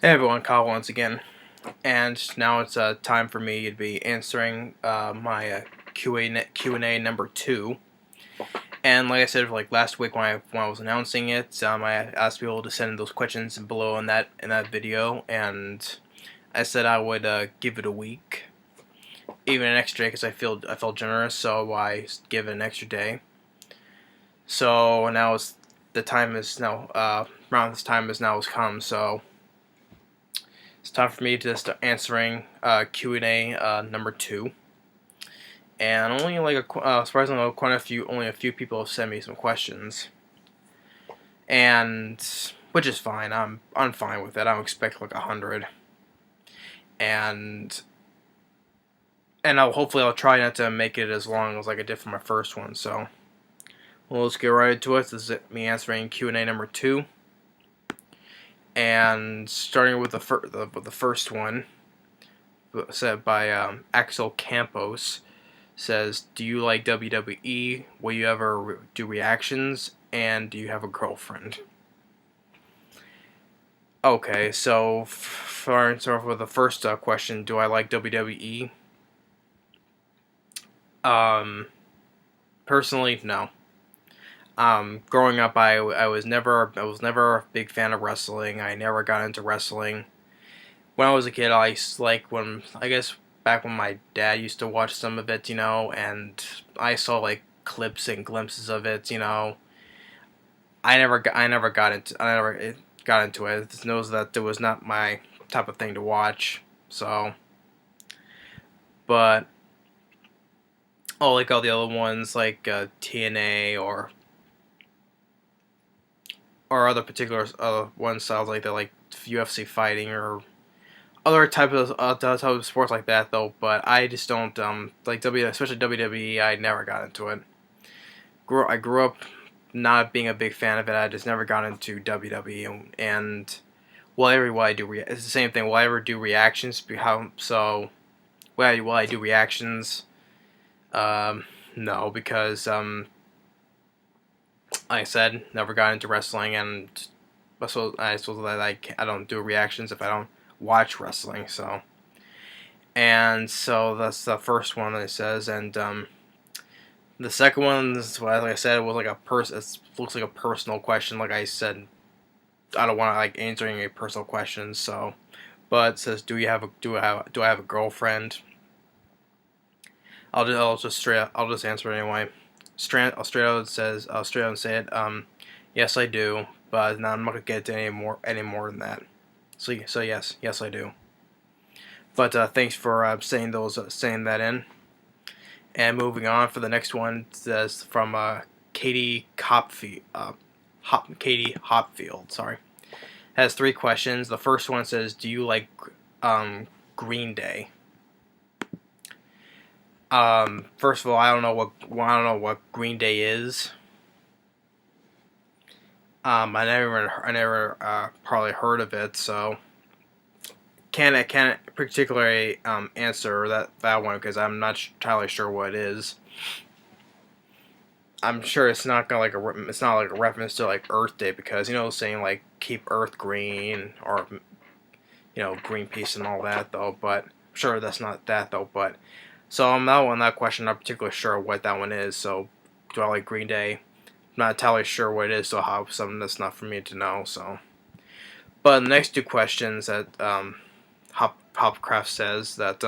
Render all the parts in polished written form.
Hey everyone, Kyle once again, and now it's time for me to be answering my Q&A number 2. And like I said, like last week when I was announcing it, I asked people to send those questions below in that video, and I said I would give it a week, even an extra day, because I felt generous, so I give it an extra day. So now the time is now around this time has come, so. It's time for me to start answering Q&A number 2, and only surprisingly only a few people have sent me some questions, and which is fine. I'm fine with it. I don't expect like 100, and hopefully I'll try not to make it as long as like I did for my first one. So, well, let's get right into it. This is me answering Q&A number 2. And starting with the first one, said by Axel Campos, says, "Do you like WWE? Will you ever do reactions? And do you have a girlfriend?" Okay, so for with the first question, do I like WWE? Personally, no. Growing up, I was never a big fan of wrestling. I never got into wrestling. When I was a kid, I guess back when my dad used to watch some of it, and I saw like clips and glimpses of it, I never got into it. It knows that it was not my type of thing to watch. So, but like all the other ones, like TNA or other particular ones, sounds like they're like UFC fighting or other type of sports like that though. But I just don't like especially WWE. I never got into it. I grew up not being a big fan of it. I just never got into WWE, and will I do it's the same thing. Will I ever do reactions? Will I do reactions? No, because like I said, never got into wrestling, and I suppose that I don't do reactions if I don't watch wrestling. So that's the first one that it says, and the second one is, like I said, was like it looks like a personal question. Like I said, I don't want to like answering a personal question. So, but it says, do I have a girlfriend? I'll just answer it anyway. Straight out says, I'll straight out say it. Yes, I do, but now I'm not gonna get to any more than that. So yes, I do. But thanks for saying that in. And moving on for the next one, it says from Katie Katie Hopfield. Sorry, has 3 questions. The first one says, "Do you like Green Day?" First of all, I don't know what Green Day is. I never probably heard of it, so I can't particularly answer that one because I'm not entirely sure what it is. I'm sure it's not like a reference to like Earth Day, because saying like keep Earth green, or Greenpeace and all that though. But I'm sure that's not that though. But so on that question, I'm not particularly sure what that one is. So do I like Green Day? I'm not entirely sure what it is. So how something that's not for me to know. So, but the next 2 questions that Hopcraft says that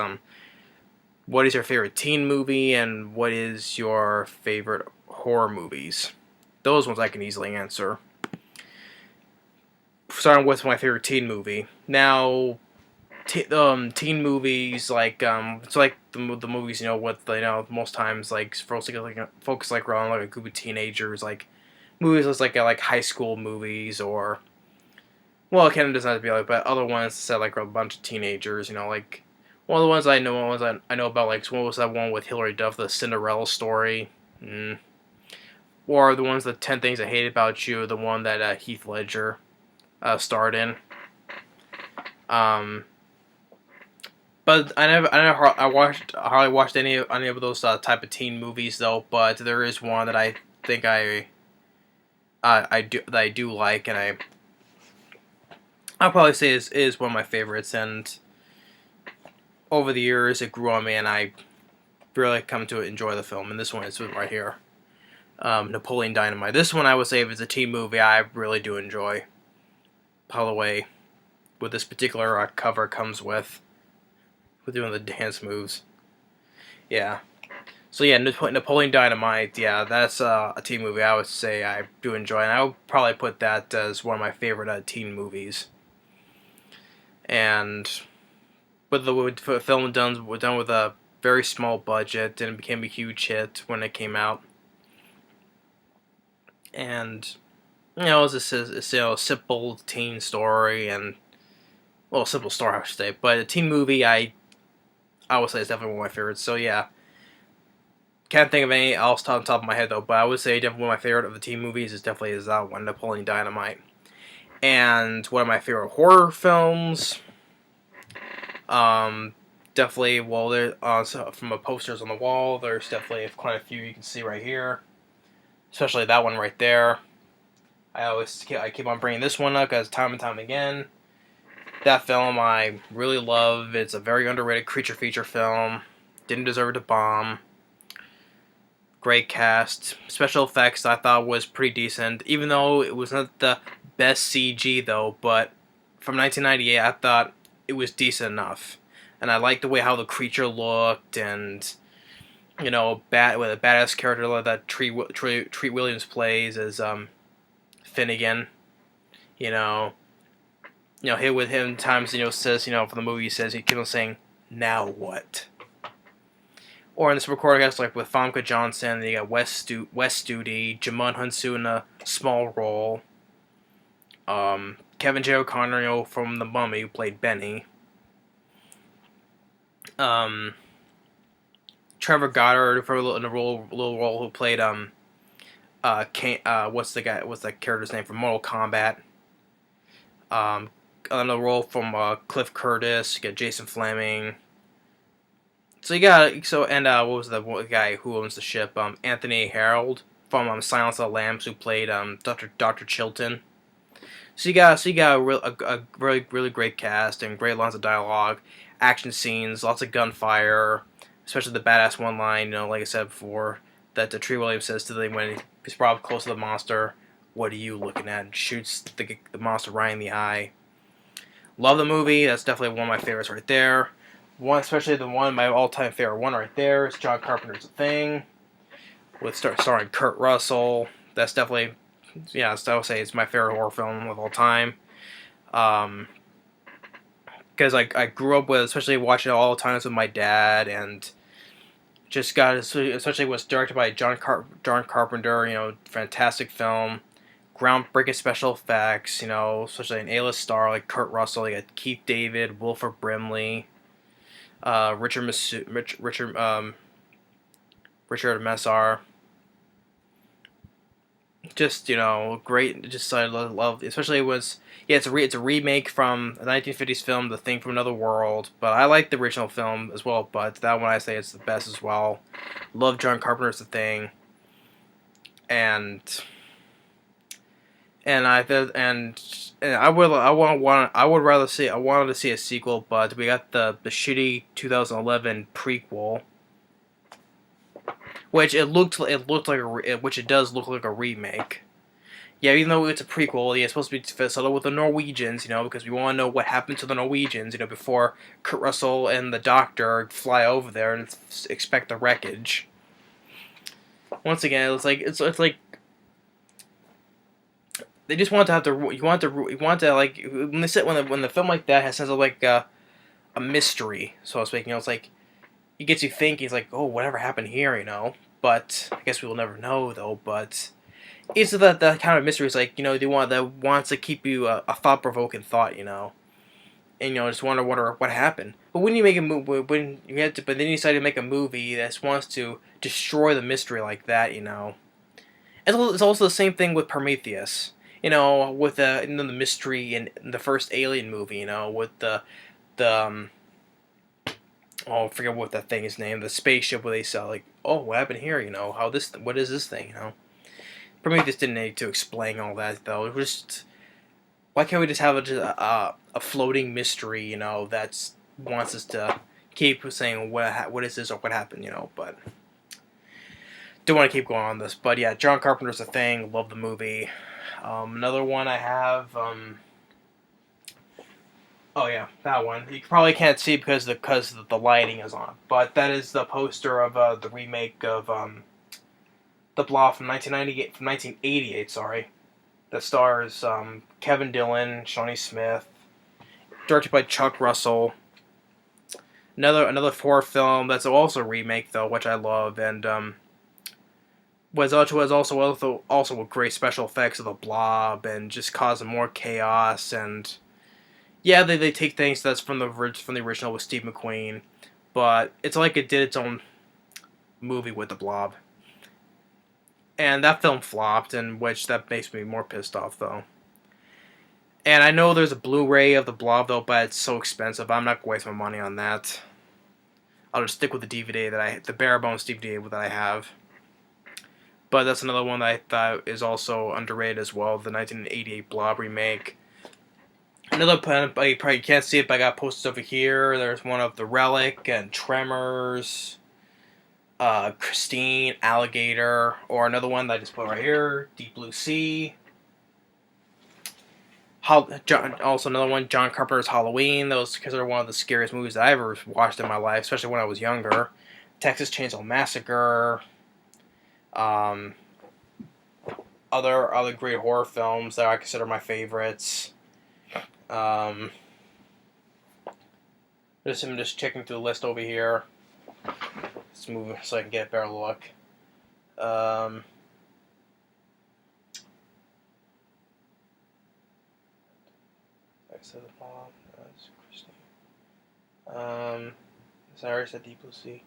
what is your favorite teen movie and what is your favorite horror movies? Those ones I can easily answer. Starting with my favorite teen movie. Now, teen movies like it's like the movies with most times like focus like around like a group of teenagers, like movies that's like high school movies, or well, it kind of doesn't have to be like, but other ones set like a bunch of teenagers. Like one of the ones I know about, like what was that one with Hilary Duff, the Cinderella story, or the ones, the 10 Things I Hate About You, the one that Heath Ledger starred in. But I hardly watched any of those type of teen movies though. But there is one that I think I do like, and I'll probably say is one of my favorites, and over the years it grew on me, and I really come to enjoy the film. And this one is right here, Napoleon Dynamite. This one I would say if it's a teen movie, I really do enjoy. By the way, with this particular cover comes with doing the dance moves. Yeah. So yeah, Napoleon Dynamite. Yeah, that's a teen movie I would say I do enjoy, and I would probably put that as one of my favorite teen movies. And but the film done with a very small budget, and it became a huge hit when it came out. And it's a simple teen story, and simple story I should say, but a teen movie I would say is definitely one of my favorites. So yeah, can't think of any else on top of my head though, but I would say definitely one of my favorite of the teen movies is definitely that one, Napoleon Dynamite. And one of my favorite horror films, definitely, well, there from the posters on the wall, there's definitely quite a few you can see right here, especially that one right there. I keep on bringing this one up because time and time again, that film I really love. It's a very underrated creature feature film. Didn't deserve to bomb. Great cast. Special effects I thought was pretty decent, even though it was not the best CG though, but from 1998 I thought it was decent enough. And I liked the way how the creature looked, and with a badass character that Treat Williams plays as Finnegan. Here with him times says for the movie he says he keeps on saying now what. Or in this recording, I guess, like with Famke Johnson, you got Wes Studi, Djimon Hounsou in a small role. Kevin J. O'Connor, from The Mummy, who played Benny. Trevor Goddard for in a little role who played what's the character's name from Mortal Kombat. Another role from Cliff Curtis. You got Jason Fleming. So you got what was the guy who owns the ship? Anthony Harold from Silence of the Lambs, who played Dr. Chilton. So you got a really really great cast and great lines of dialogue, action scenes, lots of gunfire, especially the badass one line. Like I said before, that the Treat Williams says to them when he's brought close to the monster, "What are you looking at?" and shoots the monster right in the eye. Love the movie. That's definitely one of my favorites right there. One, especially my all-time favorite one right there, is John Carpenter's The Thing, with starring Kurt Russell. That's definitely, I would say it's my favorite horror film of all time. Because I grew up with, especially watching it all the times with my dad, and just got, especially was directed by John Carpenter. Fantastic film, groundbreaking special effects. Especially an A-list star like Kurt Russell. You got Keith David, Wilford Brimley. Richard Messar. Just great. Just I love, especially it's a remake from a 1950s film, The Thing from Another World. But I like the original film as well. But that one I say it's the best as well. Love John Carpenter's The Thing. And I wanted to see a sequel, but we got the shitty 2011 prequel, which which it does look like a remake. Yeah, even though it's a prequel, it's supposed to be settled with the Norwegians, because we want to know what happened to the Norwegians, before Kurt Russell and the Doctor fly over there and expect the wreckage. Once again, it's like they just want to have to. You want to like when they sit when the film like that has sense of like a mystery, so to speak. It's like it gets you thinking. It's like, oh, whatever happened here, But I guess we will never know though. But it's that kind of mystery. It's like they wants to keep you a thought provoking thought, and just wonder what happened. But when you make a movie, but then you decide to make a movie that wants to destroy the mystery like that, It's also the same thing with Prometheus. With the mystery in the first Alien movie, with the I forget what that thing is named, the spaceship where they sell, like, oh, what happened here, what is this thing, Prometheus didn't need to explain all that, though. It was just, Why can't we just have a floating mystery, that's wants us to keep saying what is this or what happened, but don't want to keep going on this. But yeah, John Carpenter's a thing. Love the movie. Another one I have. Oh yeah, that one. You probably can't see because the lighting is on, but that is the poster of the remake of the Blob from 1988. Sorry, that stars Kevin Dillon, Shawnee Smith, directed by Chuck Russell. Another horror film that's also a remake though, which I love, and was also with great special effects of the Blob and just causing more chaos. And yeah, they take things that's from the original with Steve McQueen, but it's like it did its own movie with the Blob. And that film flopped, and which that makes me more pissed off though. And I know there's a Blu-ray of the Blob though, but it's so expensive. I'm not gonna waste my money on that. I'll just stick with the DVD the bare bones DVD that I have. But that's another one that I thought is also underrated as well. The 1988 Blob remake. Another pen, you probably can't see it, but I got posters over here. There's one of The Relic and Tremors, Christine, Alligator, or another one that I just put right here, Deep Blue Sea. Also another one, John Carpenter's Halloween. Those considered one of the scariest movies that I ever watched in my life, especially when I was younger. Texas Chainsaw Massacre. Other great horror films that I consider my favorites. I'm just checking through the list over here. Let's move so I can get a better look. I said the Blob. That's Christine. Sorry, I said Deep Blue Sea.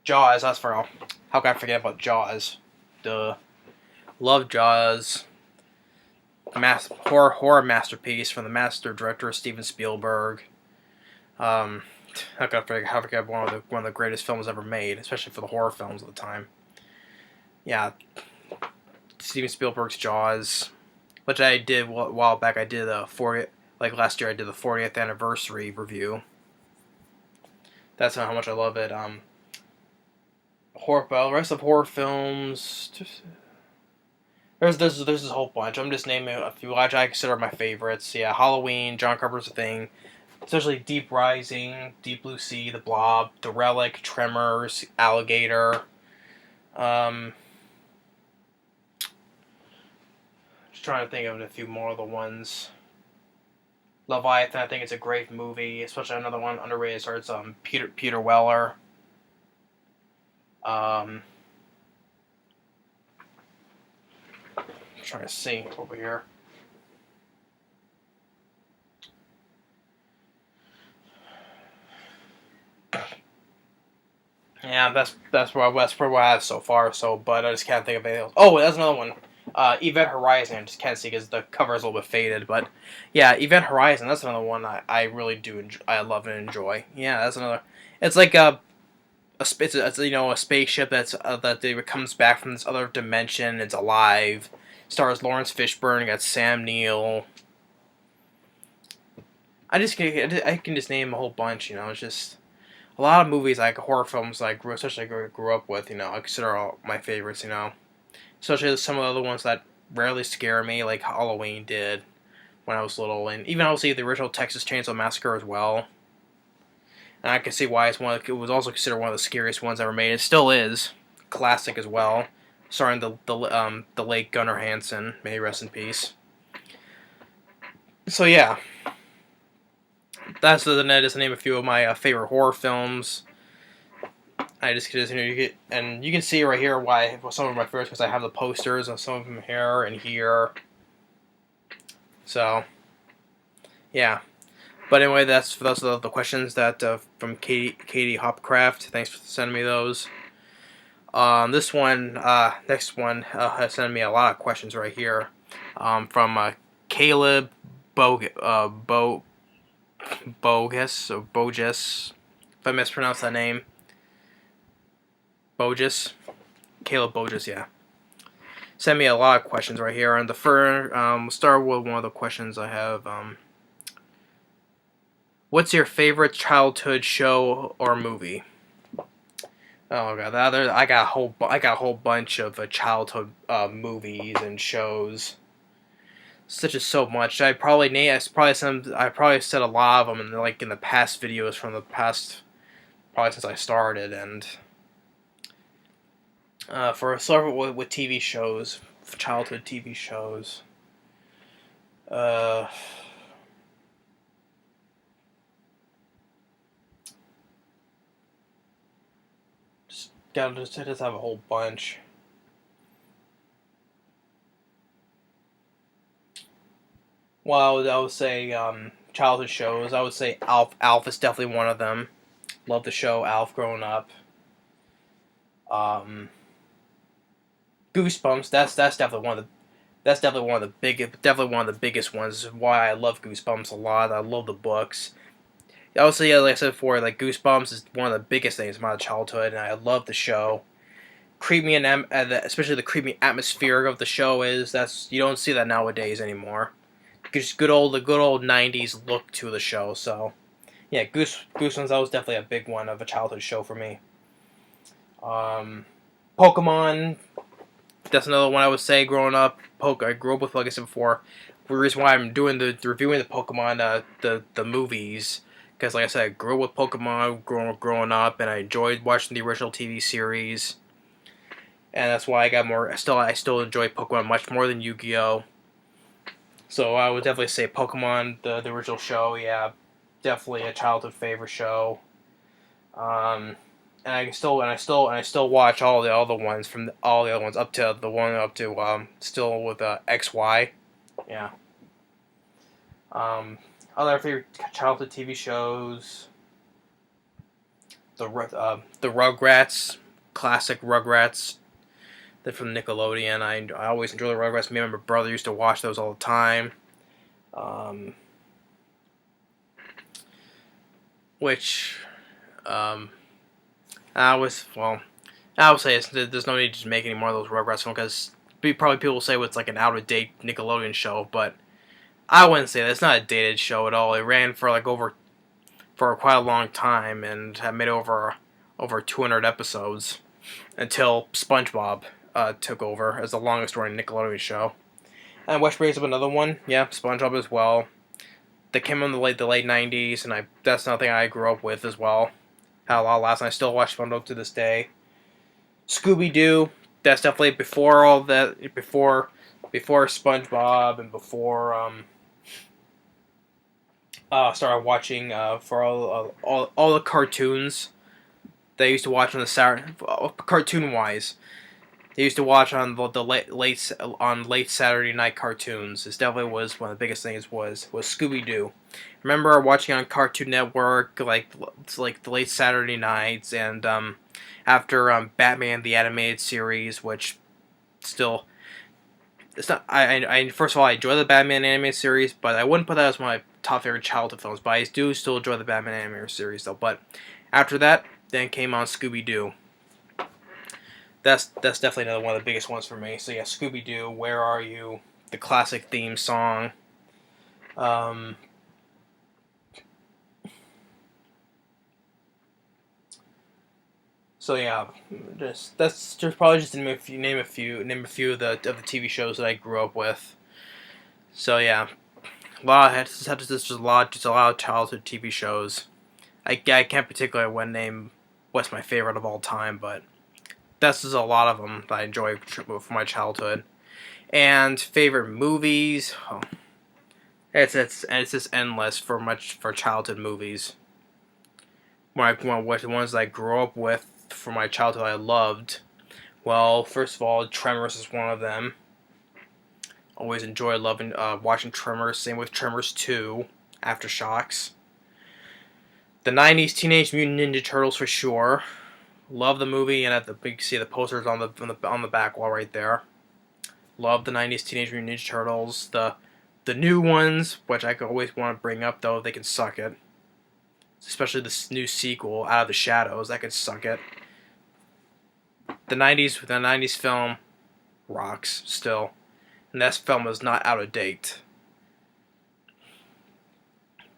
Jaws. That's for all. How can I forget about Jaws? Duh. Love Jaws. Horror masterpiece from the master director Steven Spielberg. How can I forget one of the greatest films ever made, especially for the horror films of the time. Yeah, Steven Spielberg's Jaws, which I did a while back. I did last year. I did the 40th anniversary review. That's how much I love it. The rest of horror films. There's this whole bunch. I'm just naming a few which I consider my favorites. Yeah, Halloween, John Carpenter's a thing. Especially Deep Rising, Deep Blue Sea, The Blob, The Relic, Tremors, Alligator. Just trying to think of a few more of the ones. Leviathan, I think it's a great movie, especially another one underrated. So it's Peter Weller. Trying to see over here. Yeah, that's probably what I have so far. But I just can't think of anything else. Oh, that's another one. Event Horizon. I just can't see because the cover is a little bit faded. But yeah, Event Horizon. That's another one I really do enjoy. I love and enjoy. Yeah, that's another. It's like a spaceship that comes back from this other dimension. It's alive. Stars Lawrence Fishburne. Got Sam Neill. I can just name a whole bunch. It's just a lot of movies like horror films especially grew up with. I consider all my favorites. Especially some of the other ones that rarely scare me, like Halloween did when I was little, and even obviously the original Texas Chainsaw Massacre as well. And I can see why it was also considered one of the scariest ones ever made. It still is classic as well, starring the late Gunnar Hansen, may he rest in peace. So yeah, that's the name a few of my favorite horror films. I just you can see right here why some of my favorites, because I have the posters of some of them here and here. So yeah. But anyway, those are the questions that from Katie Hopcraft. Thanks for sending me those. Next one has sent me a lot of questions right here. From Caleb Bogus, if I mispronounced that name. Bogus. Caleb Bogus, yeah. Sent me a lot of questions right here. And the first, we'll start with one of the questions I have. What's your favorite childhood show or movie? Oh god, I got a whole bunch of childhood movies and shows. Such as so much. I probably said a lot of them in the past videos from the past, probably since I started. And for start with TV shows, childhood TV shows. Uh, just have a whole bunch. Well, I would say childhood shows. I would say Alf. Alf is definitely one of them. Love the show Alf growing up. Um, Goosebumps. That's definitely one of the biggest ones. Why I love Goosebumps a lot. I love the books. Also, yeah, like I said before, like Goosebumps is one of the biggest things in my childhood, and I love the show. Creepy especially the creepy atmosphere of the show you don't see that nowadays anymore. Just the good old '90s look to the show. So, yeah, Goosebumps, that was definitely a big one of a childhood show for me. Pokemon, that's another one I would say growing up. I grew up with, like I said before. The reason why I'm doing reviewing the Pokemon, the movies, because like I said, I grew up with Pokemon growing up, and I enjoyed watching the original TV series, and that's why I got more. I still enjoy Pokemon much more than Yu-Gi-Oh. So I would definitely say Pokemon, the original show, yeah, definitely a childhood favorite show. And I still watch all the other ones all the other ones up to the one up to still with XY, yeah. Other favorite childhood TV shows, the Rugrats, classic Rugrats. They're from Nickelodeon. I always enjoy the Rugrats. Me and my brother used to watch those all the time. Which I would say there's no need to make any more of those Rugrats films because probably people will say it's like an out of date Nickelodeon show, but I wouldn't say that. It's not a dated show at all. It ran for quite a long time and had made over 200 episodes until SpongeBob took over as the longest running Nickelodeon show. And which brings up another one, yeah, SpongeBob as well. That came in the late '90s, and that's something I grew up with as well. Had a lot of laughs, and I still watch SpongeBob to this day. Scooby Doo, that's definitely before all that, before SpongeBob and before started watching for all the cartoons they used to watch on the Saturday, cartoon wise. They used to watch on the late Saturday night cartoons. This definitely was one of the biggest things was Scooby Doo. Remember watching on Cartoon Network like the late Saturday nights, and after Batman the Animated Series, which still it's not. I first of all I enjoy the Batman Animated Series, but I wouldn't put that as my top favorite childhood films. But I do still enjoy the Batman Animated Series though. But after that, then came on Scooby Doo. That's definitely another one of the biggest ones for me. So yeah, Scooby Doo, Where Are You? The classic theme song. So yeah, that's just probably just name a few of the TV shows that I grew up with. So yeah, just a lot of childhood TV shows. I can't particularly name what's my favorite of all time, but that's just a lot of them that I enjoy from my childhood. And favorite movies, it's just endless for childhood movies. What ones that I grew up with from my childhood I loved. Well, first of all, Tremors is one of them. Always enjoy watching Tremors. Same with Tremors 2, Aftershocks. The '90s Teenage Mutant Ninja Turtles for sure. Love the movie, and you can see the posters on the back wall right there. Love the '90s Teenage Mutant Ninja Turtles. The new ones, which I could always want to bring up though, they can suck it. Especially this new sequel, Out of the Shadows, that could suck it. the '90s film rocks still, and that film is not out of date.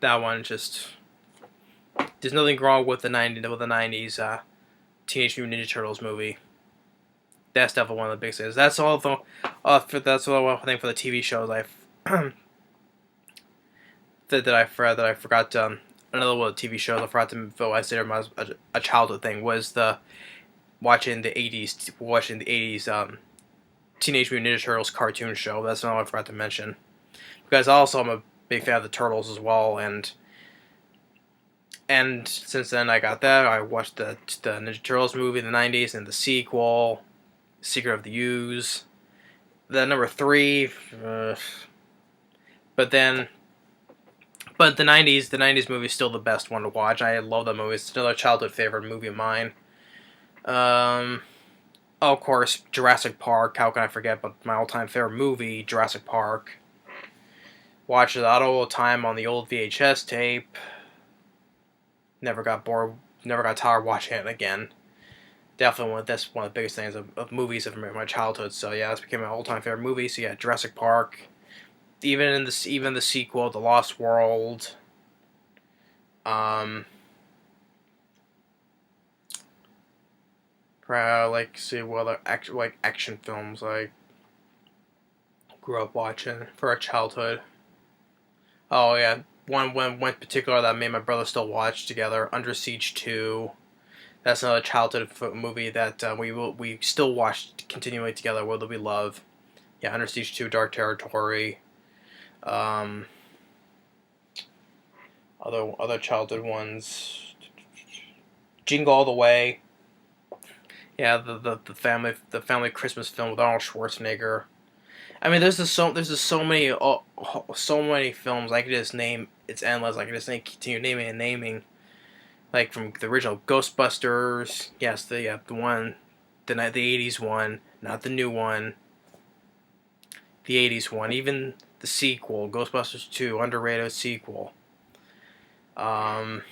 That one just there's nothing wrong with the '90s Teenage Mutant Ninja Turtles movie. That's definitely one of the big things. That's all the that's all I think for the TV shows that I forgot. Another one of the TV shows I forgot to I said a childhood thing was the watching the '80s Teenage Mutant Ninja Turtles cartoon show. That's another one I forgot to mention. Because also I'm a big fan of the Turtles as well, and since then I got that. I watched the Ninja Turtles movie in the '90s and the sequel, Secret of the Ooze. The number three, but then, but the '90s movie is still the best one to watch. I love that movie. It's another childhood favorite movie of mine. Oh, of course, Jurassic Park. How can I forget? But my all-time favorite movie, Jurassic Park. Watch it all the time on the old VHS tape. Never got bored. Never got tired watching it again. Definitely that's one of the biggest things of movies of my childhood. So yeah, this became my all-time favorite movie. So yeah, Jurassic Park. Even the sequel, The Lost World. Like see what other action films I grew up watching for our childhood. Oh yeah, one particular that me and my brother still watch together. Under Siege 2. That's another childhood movie that we still watch continually together. Whether we love, yeah, Under Siege 2, Dark Territory. Other childhood ones, Jingle All the Way. Yeah, the family Christmas film with Arnold Schwarzenegger. I mean, there's just so many films I could just name. It's endless. I could just continue naming and naming. Like from the original Ghostbusters, yes, the one, the '80s one, not the new one. The '80s one, even the sequel, Ghostbusters 2, underrated sequel. Other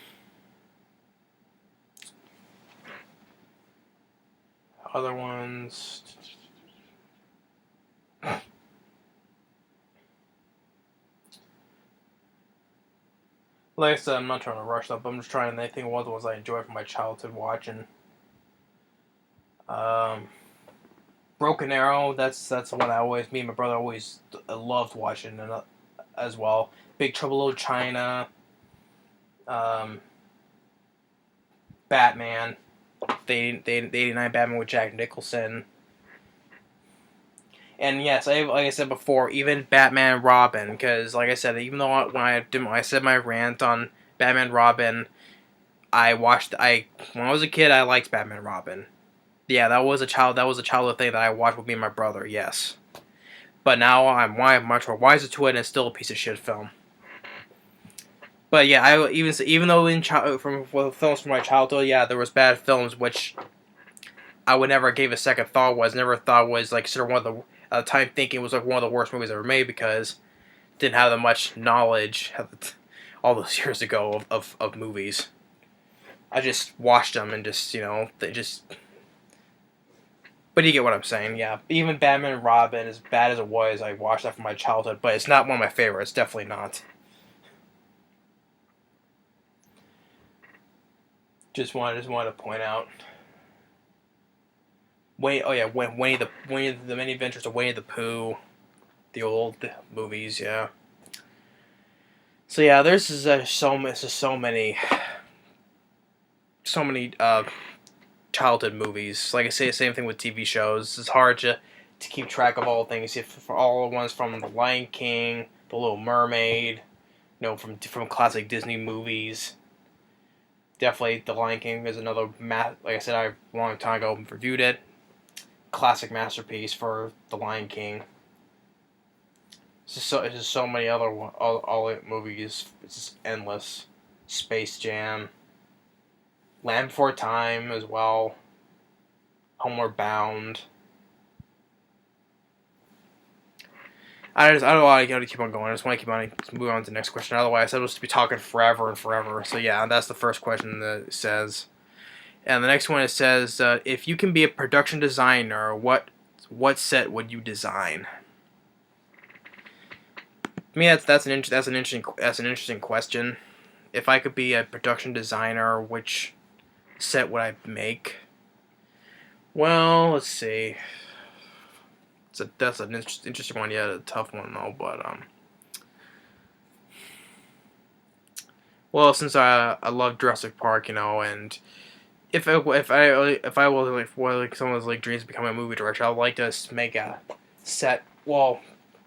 ones. Like I said, I'm not trying to rush up. I'm just trying to think of what the ones I enjoy from my childhood watching. Um, Broken Arrow. That's one me and my brother always loved watching, and as well. Big Trouble in Little China. Batman. The '89 Batman with Jack Nicholson. And yes, like I said before, even Batman and Robin, because like I said, even though when I said my rant on Batman and Robin, when I was a kid I liked Batman and Robin. Yeah, that was a childhood thing that I watched with me and my brother. Yes, but now I'm much more wiser to it, and it's still a piece of shit film. But yeah, even though from films from my childhood, yeah, there was bad films which I would never gave a second thought never thought was like sort of one of the at the time thinking it was like one of the worst movies ever made because it didn't have that much knowledge all those years ago of movies. I just watched them and just they just. But you get what I'm saying, yeah. Even Batman and Robin, as bad as it was, I watched that from my childhood, but it's not one of my favorites. Definitely not. Just wanted to point out. Winnie the Many Adventures of Winnie the Pooh, the old movies, yeah. So yeah, there's so many childhood movies. Like I say, the same thing with TV shows. It's hard to keep track of all things. For all the ones from The Lion King, The Little Mermaid, from classic Disney movies. Definitely, The Lion King is another like I said, a long time ago reviewed it. Classic masterpiece for The Lion King. It's just so many other all movies. It's just endless. Space Jam. Land Before Time as well. Homeward Bound. I don't want to keep on going. I just want to move on to the next question. Otherwise, I was to be talking forever and forever. So yeah, that's the first question that it says. And the next one it says, if you can be a production designer, what set would you design? To me, that's an interesting question. If I could be a production designer, which set would I make? Well, let's see. That's an interesting one. Yeah, a tough one though. But well, since I love Jurassic Park, and if I was like someone's like dreams of becoming a movie director, I'd like to make a set. Well,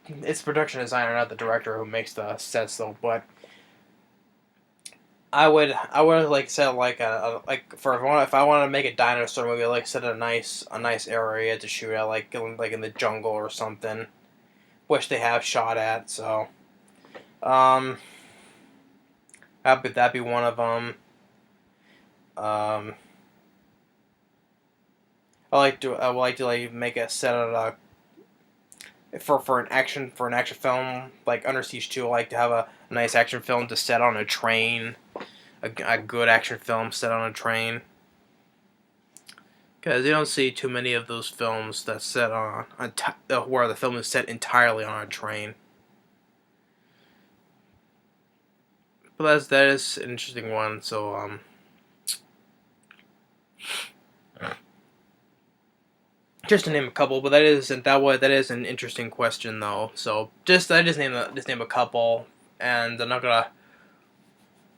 it's production designer, not the director who makes the sets though. But I would like set like if I want to make a dinosaur movie, I'd like set a nice area to shoot at, like in the jungle or something, which they have shot at. So, um, that'd be one of them. Um, I would like to like make a set of for an action film like Under Siege 2. I like to have a nice action film to set on a train, a good action film set on a train. Because you don't see too many of those films that set on where the film is set entirely on a train. But that is an interesting one. So just to name a couple, but that is an interesting question though. So I just name a couple, and I'm not gonna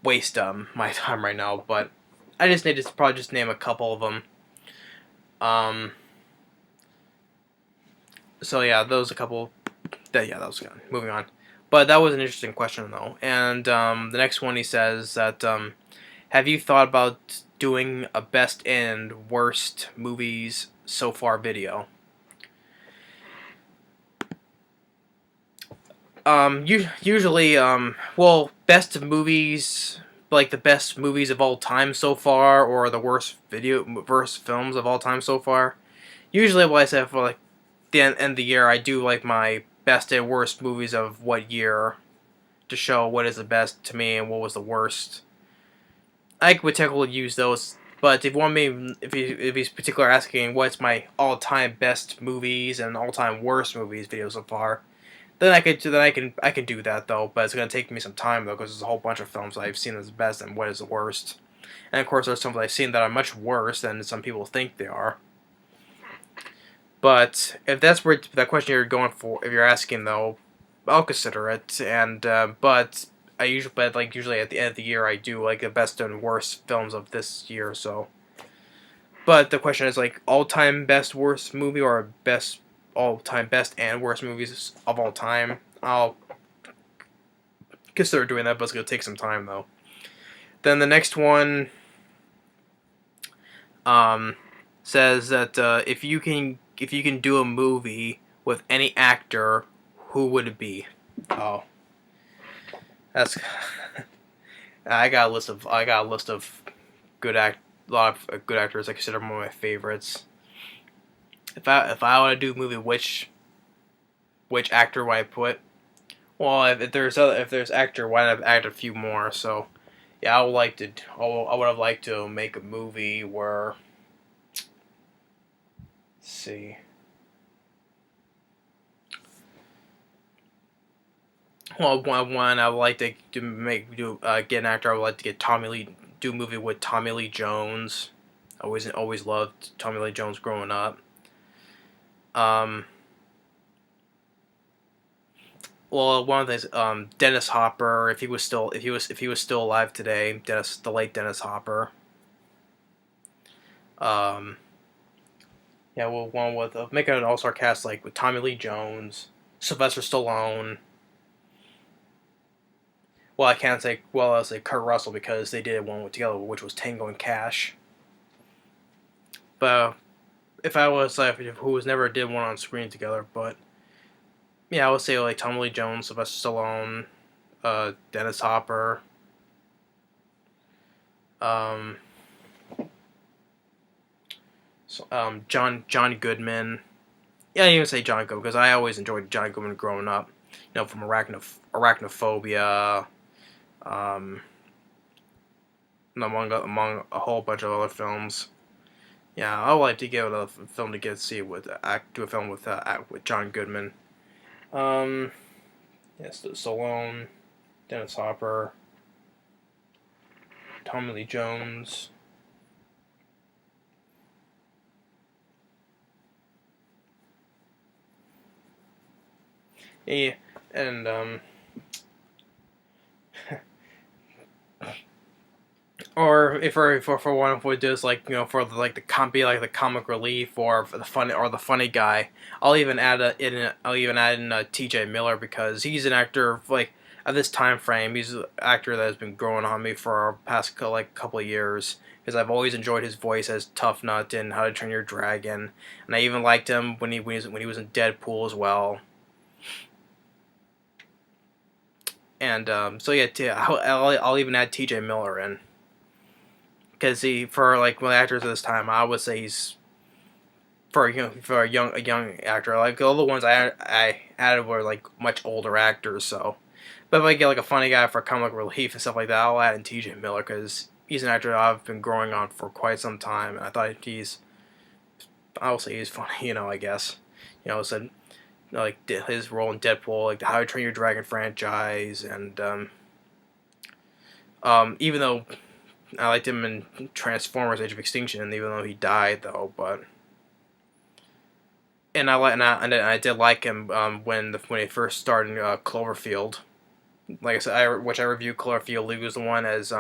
waste my time right now. But I just need to probably just name a couple of them. So yeah, those a couple. That was good. Moving on. But that was an interesting question though. And the next one he says that have you thought about doing a best and worst movies so far video? Usually, well, best movies, like the best movies of all time so far, or the worst films of all time so far. Usually, what I said for like the end of the year, I do like my best and worst movies of what year to show what is the best to me and what was the worst. I would technically use those, but if you want me, if he's particular asking what's my all-time best movies and all-time worst movies video so far, then I can do that though. But it's gonna take me some time though, because there's a whole bunch of films I've seen as best and what is the worst. And of course, there's some I've seen that are much worse than some people think they are. But if that's where that question you're going for, if you're asking though, I'll consider it. And but usually at the end of the year I do like the best and worst films of this year. So, but the question is like all time best worst movie or best all time best and worst movies of all time. I'll consider doing that, but it's gonna take some time though. Then the next one says that if you can do a movie with any actor, who would it be? Oh, that's I got a list of good a lot of good actors I consider one of my favorites. If I want to do a movie, which actor would I put? Well, if there's actor, why not add a few more? So yeah, I would have liked to make a movie where, let's see. Well, one I would like to get an actor. I would like to get do a movie with Tommy Lee Jones. I always loved Tommy Lee Jones growing up. Well, one of the things, Dennis Hopper, if he was still alive today, the late Dennis Hopper. Yeah, well, one with make it an all-star cast like with Tommy Lee Jones, Sylvester Stallone. Well, I can't say. Well, I'll say Kurt Russell because they did one together, which was Tango and Cash. But if I was like who was never did one on screen together, but yeah, I would say like Tommy Lee Jones, Sylvester Stallone, Dennis Hopper, John Goodman. Yeah, I didn't even say John Goodman because I always enjoyed John Goodman growing up. From Arachnophobia, among a whole bunch of other films. Yeah, I would like to give it a film to get see with do a film with John Goodman. Um, yes, Stallone, Dennis Hopper, Tommy Lee Jones. Yeah, and or if for one would do is like for like the be like the comic relief or for the funny guy, I'll even add in T.J. Miller because he's an actor like at this time frame. He's an actor that has been growing on me for our past like couple of years because I've always enjoyed his voice as Tough Nut in How to Train Your Dragon, and I even liked him when he was in Deadpool as well. And so yeah, I'll even add T.J. Miller in. Because he for like one of the actors of this time, I would say he's for a young actor. Like all the ones I added were like much older actors. So, but if I get like a funny guy for comic relief and stuff like that, I'll add in T.J. Miller because he's an actor I've been growing on for quite some time, and I thought I will say he's funny. I guess said like his role in Deadpool, like the How to Train Your Dragon franchise, and even though I liked him in Transformers: Age of Extinction, even though he died though. But and I did like him when he first started in Cloverfield. Like I said, which I reviewed Cloverfield. He was the one as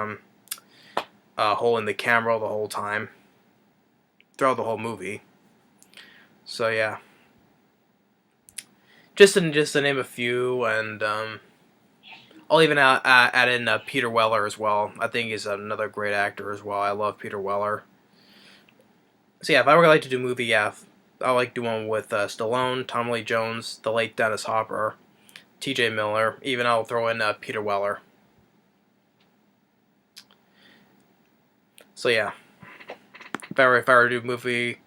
holding the camera the whole time throughout the whole movie. So yeah, just to name a few, and I'll even add in Peter Weller as well. I think he's another great actor as well. I love Peter Weller. So yeah, if I were like to do a movie, yeah, I like doing with Stallone, Tommy Lee Jones, the late Dennis Hopper, T.J. Miller. Even I'll throw in Peter Weller. So yeah, if I were to do a movie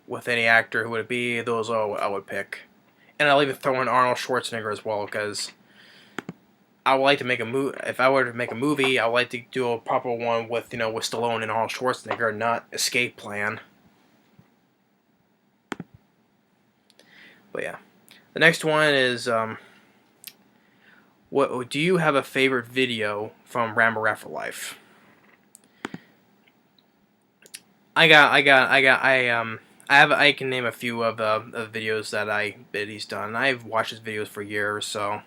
with any actor, who would it be? Those I would pick, and I'll even throw in Arnold Schwarzenegger as well because I would like to make a movie. If I were to make a movie, I would like to do a proper one with with Stallone and Arnold Schwarzenegger, not Escape Plan. But yeah, the next one is what do you have a favorite video from Rambler for Life? I can name a few of the videos that he's done. I've watched his videos for years, so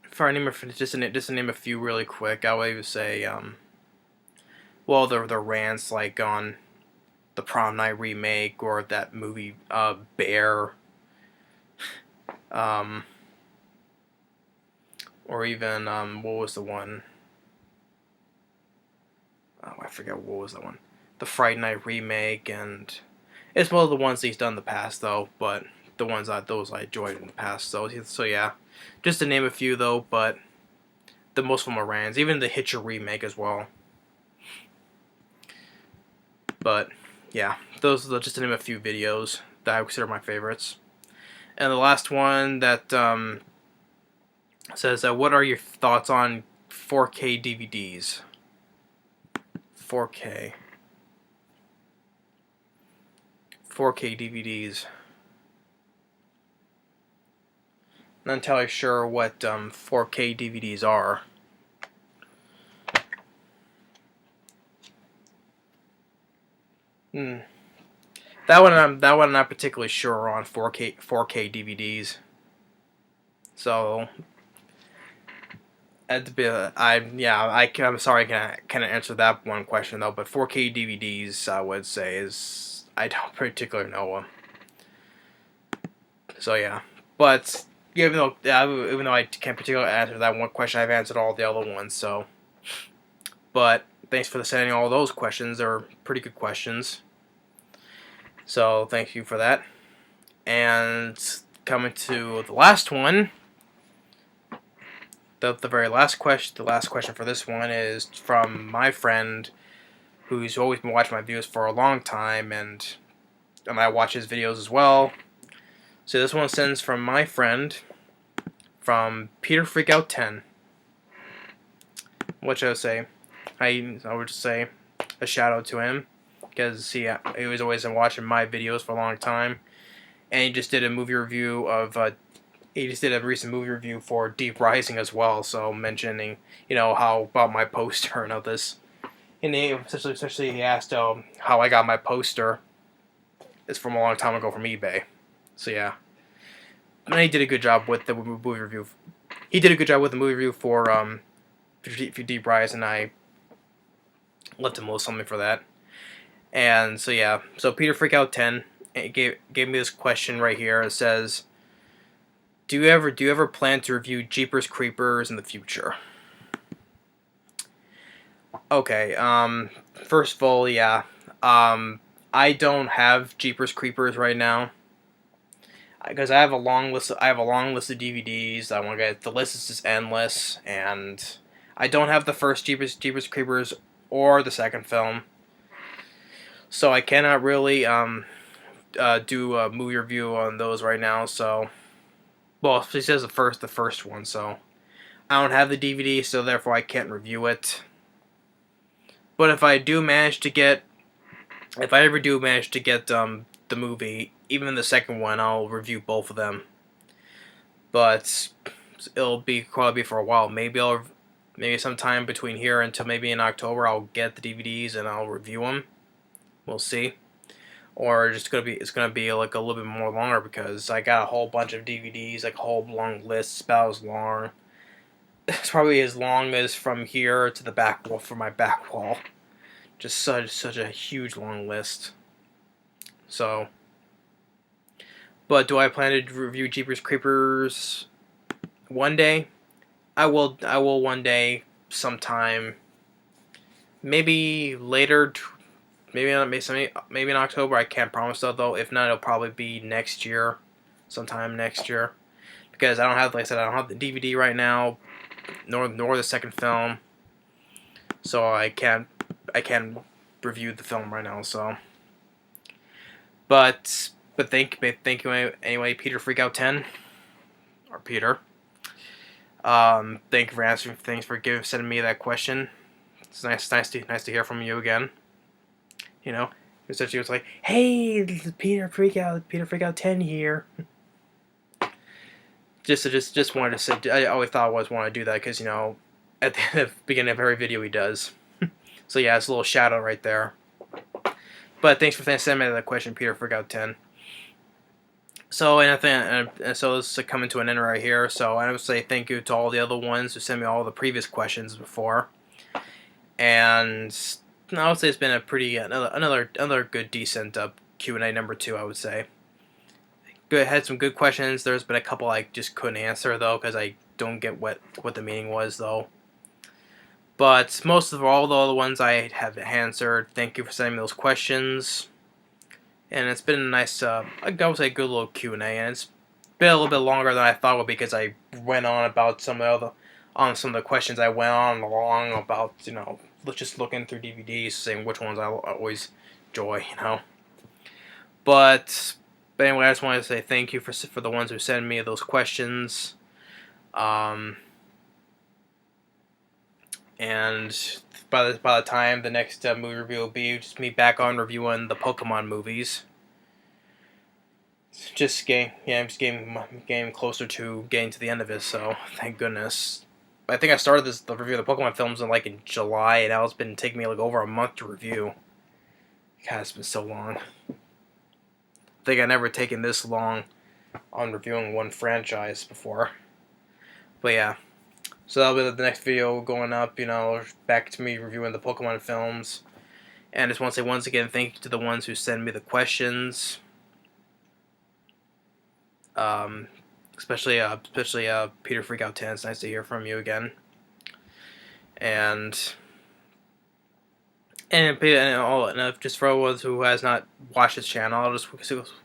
for just to name a few really quick, I would even say well the rants like on the Prom Night remake or that movie Bear, um, or even what was the one? Oh, I forget what was that one. The Fright Night remake, and it's one of the ones he's done in the past though, but those I enjoyed in the past. So yeah, just to name a few though, but the most of them are rants. Even the Hitcher remake as well. But yeah, those are just to name a few videos that I consider my favorites. And the last one that says, "What are your thoughts on 4K DVDs?" 4K. 4K DVDs. Not entirely sure what 4K DVDs are. Hmm. That one I'm not particularly sure on 4K DVDs. So I'm sorry I can't answer that one question though. But 4K DVDs I would say is I don't particularly know them. So yeah, but even though I can't particularly answer that one question, I've answered all the other ones. So, but thanks for sending all those questions. They're pretty good questions. So thank you for that. And coming to the last one, the very last question. The last question for this one is from my friend, who's always been watching my videos for a long time, and I watch his videos as well. So this one sends from my friend, from Peter Freakout 10. What should I say? I would just say, a shout out to him because he was always been watching my videos for a long time, and he just did a movie review of he just did a recent movie review for Deep Rising as well. So mentioning how about my poster and all this, and he especially he asked how I got my poster. It's from a long time ago from eBay. So yeah, and he did a good job with the movie review. He did a good job with the movie review for Deep Rise, and I left him a little something for that. And so yeah, so Peter Freakout 10 gave me this question right here. It says, do you ever plan to review Jeepers Creepers in the future? Okay, first of all, yeah, I don't have Jeepers Creepers right now because I have a long list. I have a long list of DVDs. I want to get the list is just endless, and I don't have the first Jeepers Creepers or the second film, so I cannot really do a movie review on those right now. So, well, he says the first one, so I don't have the DVD, so therefore I can't review it. But if I ever do manage to get the movie, even the second one, I'll review both of them. But it'll probably be for a while. Maybe sometime between here until maybe in October, I'll get the DVDs and I'll review them. We'll see. Or it's gonna be like a little bit more longer because I got a whole bunch of DVDs, like a whole long list. It's about as long. It's probably as long as from here to the back wall for my back wall. Just such a huge long list. So, but do I plan to review Jeepers Creepers one day? I will one day sometime. Maybe later. Maybe in October. I can't promise though. If not, it'll probably be next year, sometime next year, because I don't have, like I said, I don't have the DVD right now, nor the second film, so I can't review the film right now. So, but thank you anyway, Peter Freakout 10 or Peter. Thank you for answering. Thanks for sending me that question. It's nice to hear from you again. Essentially, it was like, "Hey, this is Peter Freakout 10 here." Just wanted to say, I always thought I always wanted to do that because at the beginning of every video he does. So yeah, it's a little shout out right there. But thanks for sending me that question, Peter Freakout 10. So so this is coming to an end right here. So I would say thank you to all the other ones who sent me all the previous questions before, and I would say it's been a pretty another good decent Q&A number 2. I would say. Good, had some good questions. There's been a couple I just couldn't answer though because I don't get what the meaning was though. But most of all the other ones I have answered. Thank you for sending me those questions. And it's been a nice, I would say, good little Q&A, and it's been a little bit longer than I thought it would be because I went on about some of the questions. I went on long about just looking through DVDs, saying which ones I always enjoy, But anyway, I just wanted to say thank you for the ones who sent me those questions. And by the time the next movie review will be, just me back on reviewing the Pokemon movies. Just getting closer to getting to the end of it. So thank goodness. I think I started the review of the Pokemon films in July, and now it's been taking me over a month to review. God, it's been so long. I think I've never taken this long on reviewing one franchise before. But yeah. So that'll be the next video going up, back to me reviewing the Pokemon films. And I just want to say once again, thank you to the ones who send me the questions. Especially Peter Freakout 10. It's nice to hear from you again. And just for those who has not watched his channel, I'll just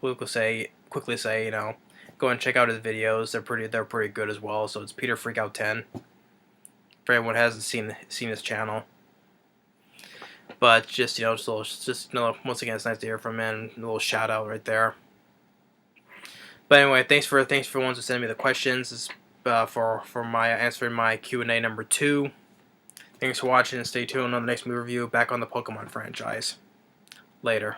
quickly say, go and check out his videos. They're pretty good as well. So it's Peter Freakout 10. For anyone who hasn't seen his channel, but just once again, it's nice to hear from him. A little shout out right there. But anyway, thanks for ones who send me the questions. For my answering my Q&A number 2. Thanks for watching and stay tuned on the next movie review back on the Pokemon franchise. Later.